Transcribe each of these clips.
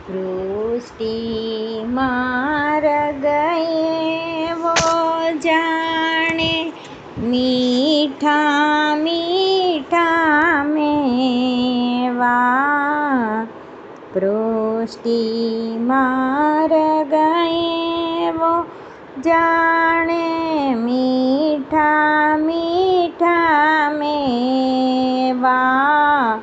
પૃષ્ટિ માર્ગ એવો જાણે મીઠા મીઠા મેવા. પૃષ્ટિ માર્ગ એવો જાણે મીઠા મીઠા મેવા.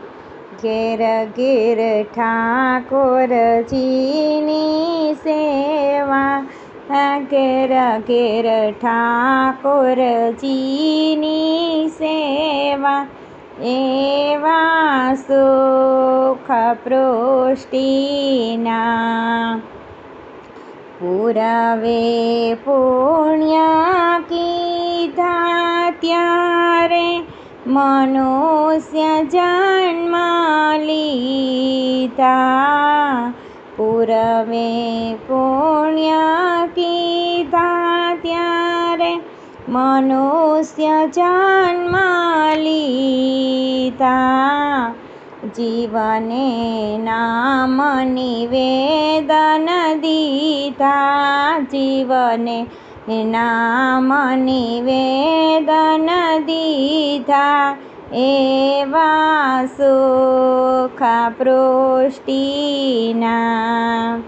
ઘેર ઘેર ઠાકોરજીની સેવા, ઘેર ઘેર ઠાકોરજીની સેવા. એવા સુખ પૃષ્ટિના. પૂરવે પુણ્ય કીધા ત્યારે મનુષ્ય જન્મ લીધા. પૂરવે પુણ્ય કીધા ત્યારે મનુષ્ય જન્મ લીધા. જીવને નામ નિવેદન દીધા, જીવને નામ નિવેદન દીધા. એવા સુખ પૃષ્ટિના.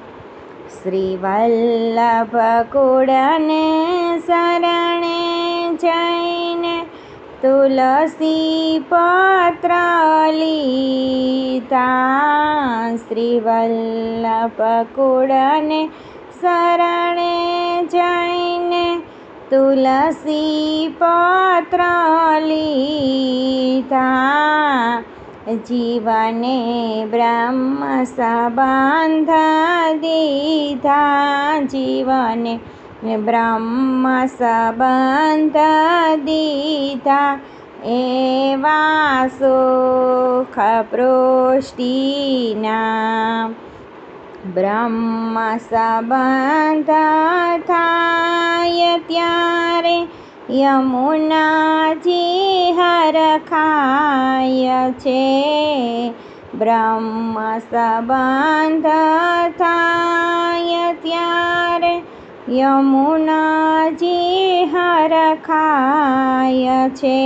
શ્રી વલ્લભ કુળને શરણે જઈને તુલસી પત્ર લીધા. શ્રી વલ્લભ કુળને શરણે જઈને તુલસી પત્ર લીધા. જીવને બ્રહ્મ સંબંધ દીધા, જીવને બ્રહ્મ સંબંધ દીધા. એવા સુખ પૃષ્ટિના. બ્રહ્મ સંબંધ થાય ત્યારે યમુનાજી હરખાય છે. બ્રહ્મ સંબંધ થાય ત્યારે યમુનાજી હરખાય છે.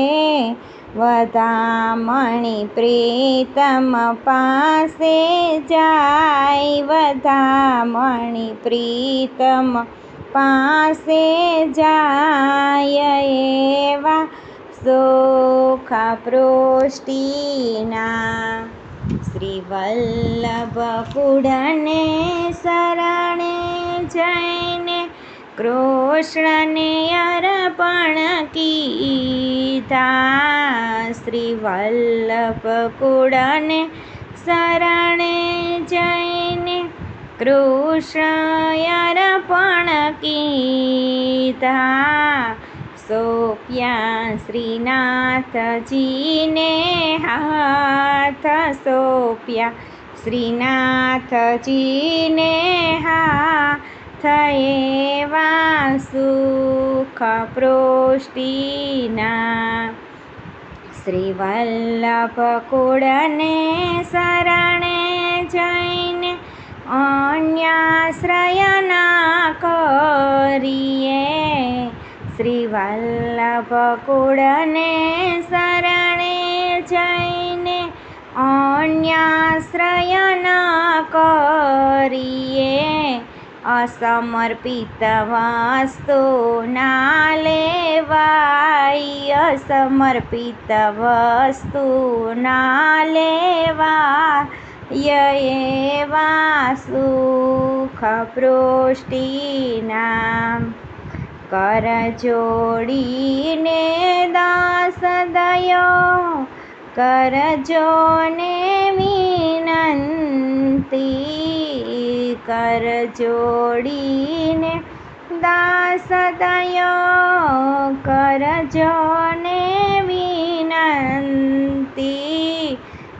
વધામણી પ્રીતમ પાસે જાય, વધામણી પ્રીતમ પાસે જાય. એવા સુખ પૃષ્ટિના. શ્રી વલ્લભ કુળને શરણે જઈને કૃષ્ણને અર્પણ કીધા. શ્રી વલ્લભ કુળને શરણે જઈને કૃષ્ણ અર્પણ કીધા. સોંપ્યા શ્રીનાથજીને હાથ, સોંપ્યા શ્રીનાથજીને હાથ. એવા સુખ પૃષ્ટિના. શ્રી વલ્લભ કુળને શરણે જઈને અન્યાશ્રય ના કરીએ. શ્રી વલ્લભ કુળને શરણે જઈને અન્યાશ્રય ના કરીએ. અસમર્પિત વસ્તુ ના લેવાય, અસમર્પિત વસ્તુ ના લેવાય. એવા સુખ પૃષ્ટિના. કર જોડીને દાસ દયો કરજો ને વિનંતી. કર જોડીને દાસ દયો કરજો ને વિનંતી.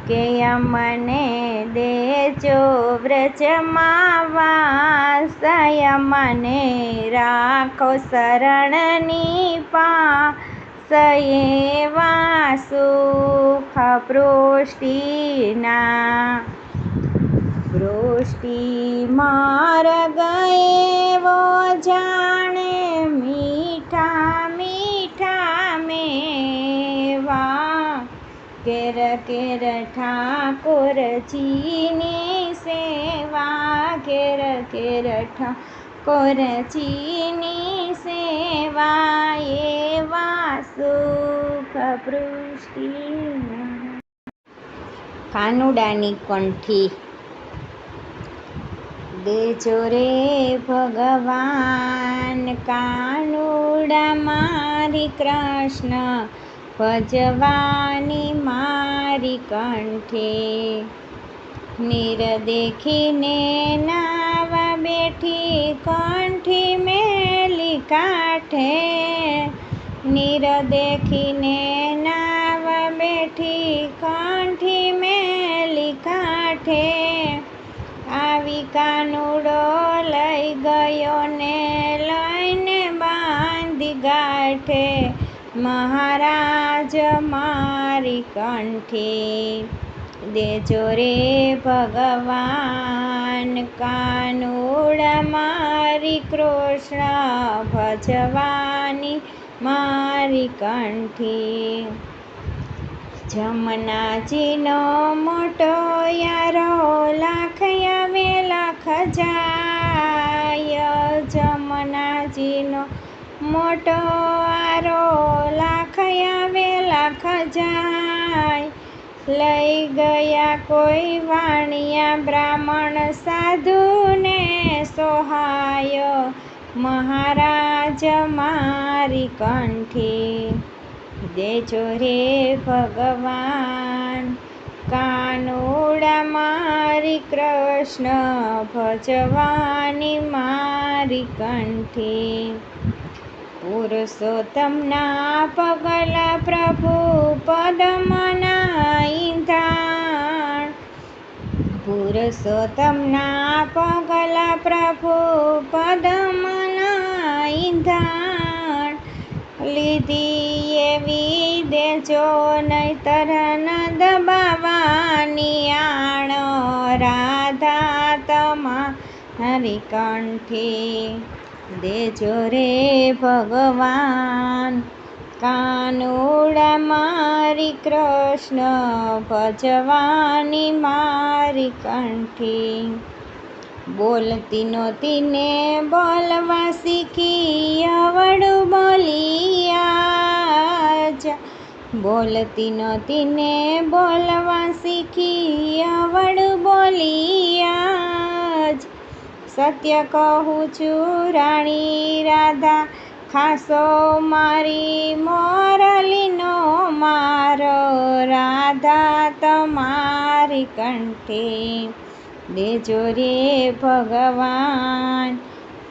કે અમને દેજો વ્રજમાં વાસ, અમને રાખો શરણની પાસ. એવા સુખ પૃષ્ટિના. સૃષ્ટિ માર્ગ એવો જાણે મીઠા મીઠા મેવા કેર કેર ઠાકોરજીની સેવા કેર કેર ઠાકોરજીની સેવા એવા સુખ પૃષ્ટિ કાનુડાની કંઠી દેજો રે ભગવાન કાનુડા મારી કૃષ્ણ ભજવાની મારી કંઠે નીર દેખીને નાવા બેઠી કંઠી મેલી કાંઠે નીર દેખીને નાવા બેઠી કંઠી મેલી કાંઠે આવી કાનુડો લઈ ગયો ને લઈને બાંધી ગાંઠે મહારાજ મારી કંઠે દેજો રે ભગવાન કાનુડા મારી કૃષ્ણ ભજવાની મારી કંઠી જમનાજીનો મોટો યારો લાખ આવે લાખ જાય જમનાજીનો મોટો આરો લાખ આવે લાખ જાય લઈ ગયા કોઈ વાણિયા બ્રાહ્મણ સાધુને સોહાય મહારાજ મારી કંઠી દેજો રે ભગવાન કાનુડા મારી કૃષ્ણ ભજવાની મારી કંઠી પુરુષોત્તમના પગલા પ્રભુ પદમના ઈંધાણ પુરુષોત્તમના પગલા પ્રભુ પદમના ઈંધાણ લીધી એવી દેજો નહીતર ન દબાવાની આણ રાધા તમારી કંઠી દેજો રે ભગવાન કાનુડા મારી કૃષ્ણ ભજવાની મારી કંઠી બોલતી નહોતી ને બોલવા શીખી આવડું બોલિયા બોલતી નહોતી ને બોલવા શીખી આવડું બોલિયા સત્ય કહું છું રાણી રાધા ખાસો મારી મોરલીનો મારો રાધા તમારી કંઠે દેજો રે ભગવાન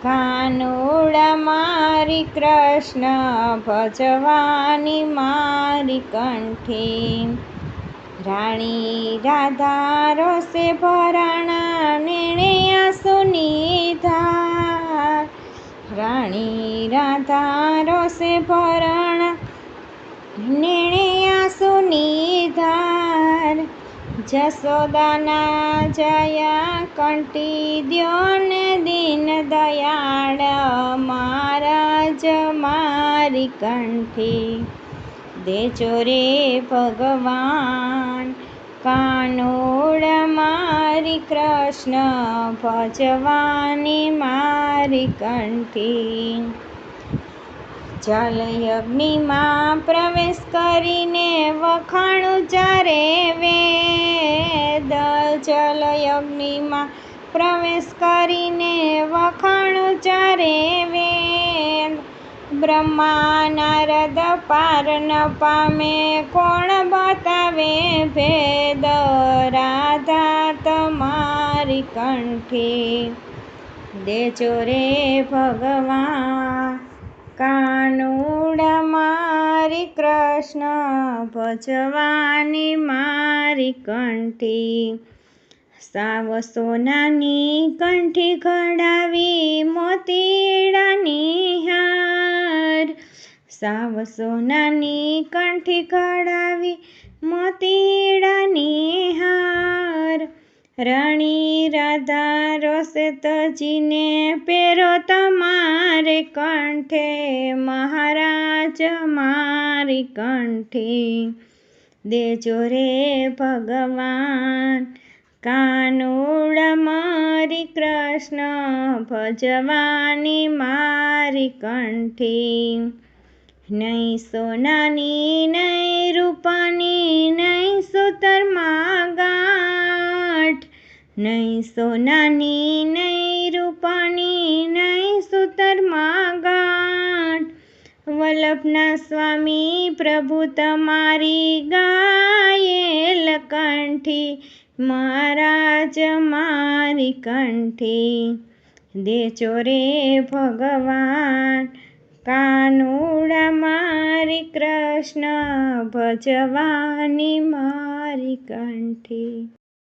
કાનુડા મારી કૃષ્ણ ભજવાની મારી કંઠી રાણી રાધા રોષે ભરાણા નેણે આંસુની ધાર રાણી રાધા રોષે ભરાણા નેણે આંસુની ધાર જશોદાના જયા કંઠી દ્યો ને દીન દયાળ મહારાજ મારી કંઠી દેજો રે ભગવાન કાનુડા મારી કૃષ્ણ ભજવાની મારી કંઠી જલયજ્ઞમાં પ્રવેશ કરીને વખાણું ચારે વેદ જલયજ્ઞમાં પ્રવેશ કરીને વખાણું ચારે વેદ બ્રહ્મા નારદ પાર ન પામે કોણ બતાવે ભેદ રાધા તમારી કંઠી દેજો રે ભગવાન કાનુડા મારી કૃષ્ણ ભજવાની મારી કંઠી સાવ સોનાની કંઠી ઘડાવી મોતીડાની હાર સાવ સોનાની કંઠી ઘડાવી મોતીડાની હાર રાણી રાધા રોષે તજીને પહેરો તમારે કંઠે, મહારાજ મારી કંઠે. દેજો રે ભગવાન કાનુડા મારી કૃષ્ણ ભજવાની મારી કંઠે. નહીં સોનાની નહીં રૂપાની નહીં સુતરમાં ગાંઠ, નહીં સોનાની નહીં રૂપાની નહીં સુતરમાં ગાંઠ. વલ્લભના સ્વામી પ્રભુ તમારી ગાયેલ કંઠી, મહારાજ મારી કંઠી. દેજો રે ભગવાન કાનુડા મારી કૃષ્ણ ભજવાની મારી કંઠી.